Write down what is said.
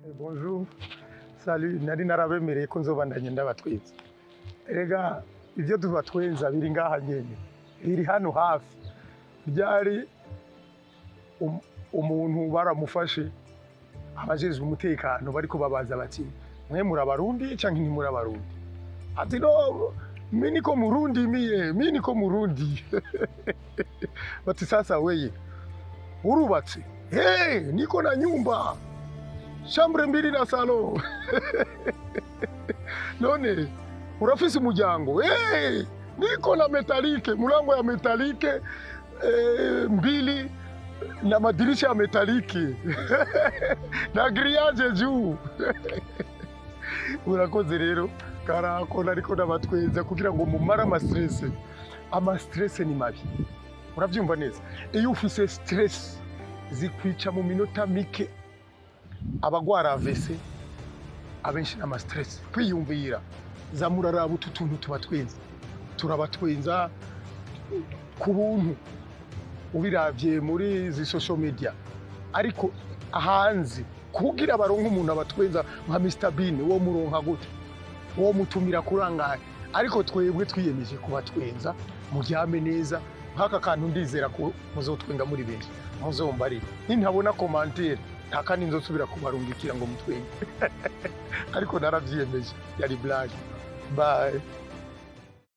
Bonjour, salut, nari narabemereye ko nzobandanya ndabatwiza. Erega ivyo tubatwenza biri ngaha nyene, biri hano hafi. Byari umuntu baramufashe abajejwe umutekano bariko babaza bati mwe muri abarundi canke nti muri abarundi. Ati no, mimi niko murundi mimi niko murundi. Bati sasa weye urubatse? Hey, niko na nyumba. Chambre mbili na salo. None urafise umuryango? Hey, niko na metalike, mulango ya metalike mbili na madirisha ya metalike. Na grillage juu. Urakoze rero karako nariko nabatwenza kugira ngo mumara ama stress ni mabi. Uravyumva neza? Iyo ufise stress zikwica mu minota mike. Abagwara AVC abenshi n'ama stress kwiyumvira zamuraraba utuntu tubatwenza turabatwenza ku buntu ubiravye muri zi social media, ariko ahanze kugira baronka umuntu abatwenza nka Mr Bean wo muronka gute, wo mutumira kurangara, ariko twebwe twiyemeje kubatwenza muryame neza. Nkaka kantu ndizera ko muzotwenga muri benshi, muzombarira nintabona commentaire nta kandi nzosubira kubarungikira ngo mutwenge. Ariko naravyiyemeje, yari blague. Bye.